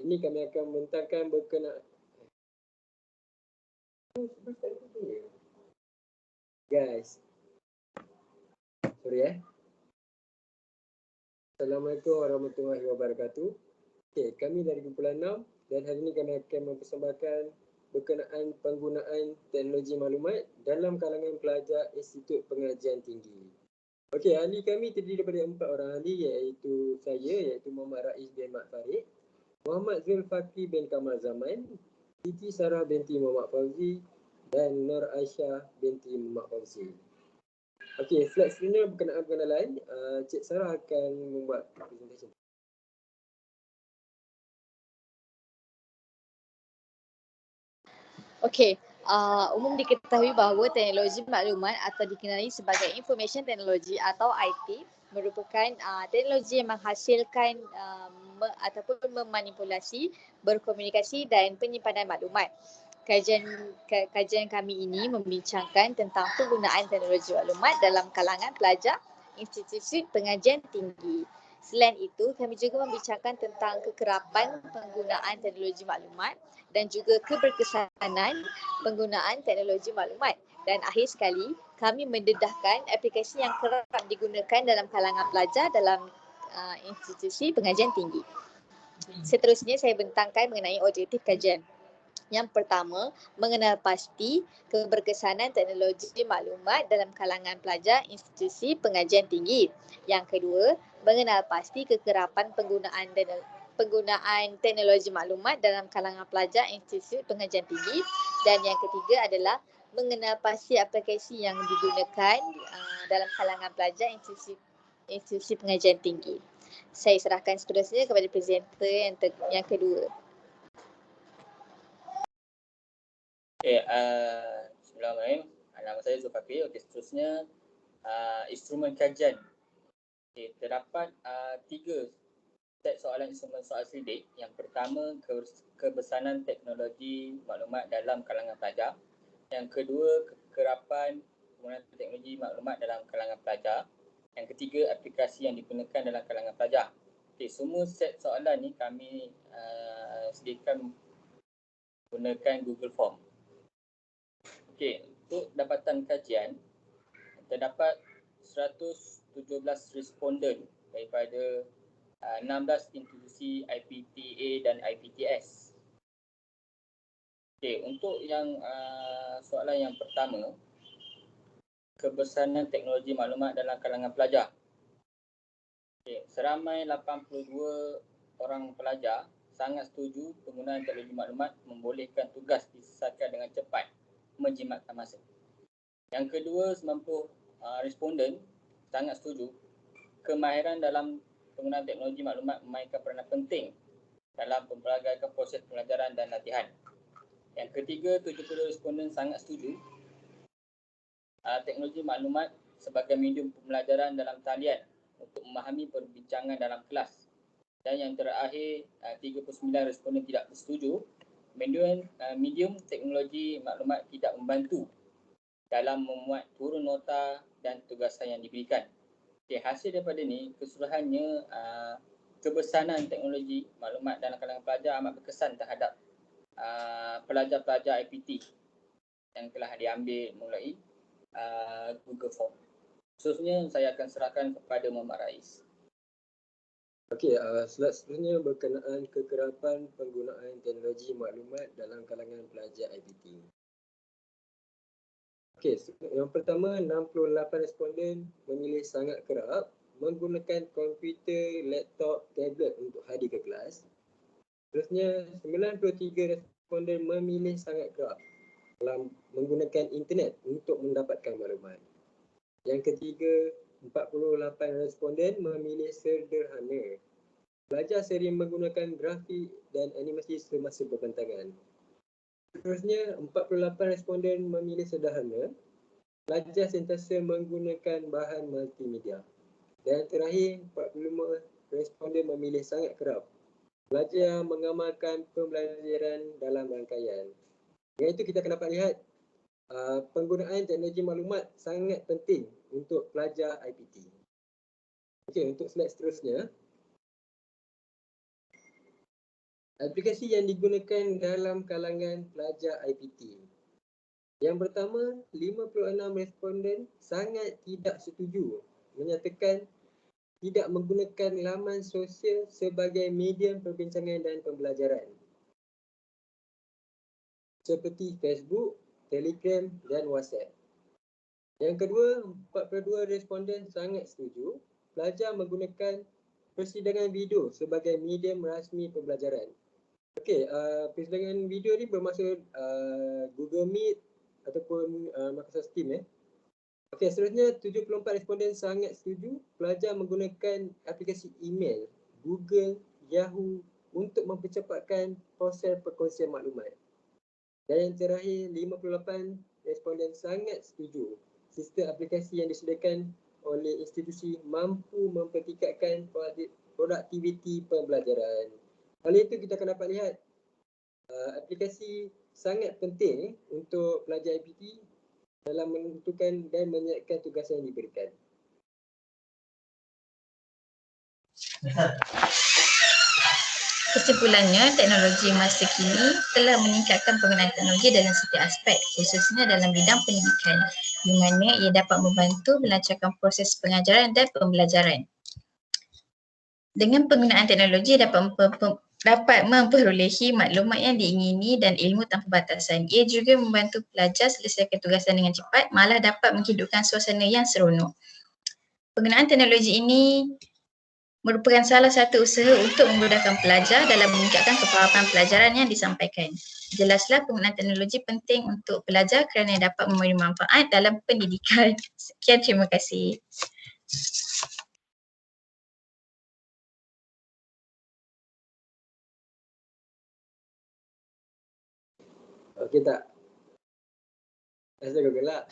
Ini kami akan membentangkan berkenaan guys. Sorry Assalamualaikum warahmatullahi wabarakatuh. Okey, kami dari kumpulan 6 dan hari ini kami akan mempersembahkan berkenaan penggunaan teknologi maklumat dalam kalangan pelajar Institut Pengajian Tinggi. Okey, ahli kami terdiri daripada 4 orang ahli iaitu saya iaitu Muhammad Rais bin Mat Farid, Muhammad Zulfakri bin Kamal Zaman, Siti Sarah binti Muhammad Fauzi dan Nur Aisyah binti Muhammad Fauzi. Okey, slide seterusnya berkenaan pengenalan. Cik Sarah akan membuat presentation. Okey, umum diketahui bahawa teknologi maklumat atau dikenali sebagai information technology atau IT merupakan teknologi yang menghasilkan ataupun memanipulasi, berkomunikasi dan penyimpanan maklumat. Kajian kami ini membincangkan tentang penggunaan teknologi maklumat dalam kalangan pelajar institusi pengajian tinggi. Selain itu, kami juga membincangkan tentang kekerapan penggunaan teknologi maklumat dan juga keberkesanan penggunaan teknologi maklumat. Dan akhir sekali, kami mendedahkan aplikasi yang kerap digunakan dalam kalangan pelajar dalam institusi pengajian tinggi. Seterusnya, saya bentangkan mengenai objektif kajian. Yang pertama, mengenal pasti keberkesanan teknologi maklumat dalam kalangan pelajar institusi pengajian tinggi. Yang kedua, mengenal pasti kekerapan penggunaan teknologi maklumat dalam kalangan pelajar institusi pengajian tinggi. Dan yang ketiga adalah mengenal pasti aplikasi yang digunakan dalam kalangan pelajar institusi pengajian tinggi. Saya serahkan seterusnya kepada presenter yang kedua. Okay, Bismillahirrahmanirrahim. Nama saya Zulfakri. Okay, seterusnya instrumen kajian. Okay, terdapat 3 set soalan instrumen soal selidik. Yang pertama, keberkesanan teknologi maklumat dalam kalangan pelajar. Yang kedua, kekerapan penggunaan teknologi maklumat dalam kalangan pelajar. Yang ketiga, aplikasi yang digunakan dalam kalangan pelajar. Okay, semua set soalan ni kami sediakan gunakan Google Form. Okey, untuk dapatan kajian, terdapat 117 responden daripada 16 institusi IPTA dan IPTS. Okey, untuk yang soalan yang pertama, keberkesanan teknologi maklumat dalam kalangan pelajar. Okey, seramai 82 orang pelajar sangat setuju penggunaan teknologi maklumat membolehkan tugas diselesaikan dengan cepat, menjimatkan masa. Yang kedua, 90 responden sangat setuju kemahiran dalam penggunaan teknologi maklumat memainkan peranan penting dalam mempelagaikan proses pembelajaran dan latihan. Yang ketiga, 70 responden sangat setuju teknologi maklumat sebagai medium pembelajaran dalam talian untuk memahami perbincangan dalam kelas. Dan yang terakhir, 39 responden tidak bersetuju medium teknologi maklumat tidak membantu dalam memuat turun nota dan tugasan yang diberikan. Okay, hasil daripada ini, keseluruhannya keberkesanan teknologi maklumat dalam kalangan pelajar amat berkesan terhadap pelajar-pelajar IPT yang telah diambil melalui Google Form. Seterusnya saya akan serahkan kepada Muhammad Rais. Okey, slide seterusnya berkenaan kekerapan penggunaan teknologi maklumat dalam kalangan pelajar IPT. Okey, yang pertama, 68 responden memilih sangat kerap menggunakan komputer, laptop, tablet untuk hadir ke kelas. Seterusnya, 93 responden memilih sangat kerap dalam menggunakan internet untuk mendapatkan maklumat. Yang ketiga, 48 responden memilih sederhana. Pelajar sering menggunakan grafik dan animasi semasa perbentangan. Seterusnya, 48 responden memilih sederhana. Pelajar sentiasa menggunakan bahan multimedia. Dan terakhir, 45 responden memilih sangat kerap. Pelajar mengamalkan pembelajaran dalam rangkaian. Dengan itu kita akan dapat lihat penggunaan teknologi maklumat sangat penting untuk pelajar IPT. Okey, untuk slide seterusnya. Aplikasi yang digunakan dalam kalangan pelajar IPT. Yang pertama, 56 responden sangat tidak setuju menyatakan tidak menggunakan laman sosial sebagai medium perbincangan dan pembelajaran seperti Facebook, Telegram dan WhatsApp. Yang kedua, 42 responden sangat setuju pelajar menggunakan persidangan video sebagai medium rasmi pembelajaran. Okey, persidangan video ni bermaksud Google Meet ataupun Microsoft Teams. Okey, seterusnya 74 responden sangat setuju pelajar menggunakan aplikasi email, Google, Yahoo untuk mempercepatkan proses perkongsian maklumat. Dan yang terakhir, 58 responden sangat setuju sistem aplikasi yang disediakan oleh institusi mampu mempertingkatkan produktiviti pembelajaran. Oleh itu kita akan dapat lihat aplikasi sangat penting untuk pelajar IPT dalam menentukan dan menyiapkan tugasan yang diberikan. Kesimpulannya, teknologi masa kini telah meningkatkan penggunaan teknologi dalam setiap aspek, khususnya dalam bidang pendidikan, di mana ia dapat membantu melancarkan proses pengajaran dan pembelajaran. Dengan penggunaan teknologi dapat memperolehi maklumat yang diingini dan ilmu tanpa batasan. Ia juga membantu pelajar selesaikan tugasan dengan cepat, malah dapat menghidupkan suasana yang seronok. Penggunaan teknologi ini merupakan salah satu usaha untuk memudahkan pelajar dalam meningkatkan kefahaman pelajaran yang disampaikan. Jelaslah penggunaan teknologi penting untuk pelajar kerana dapat memberi manfaat dalam pendidikan. Sekian, terima kasih. Okey tak? Rasa kau gelak.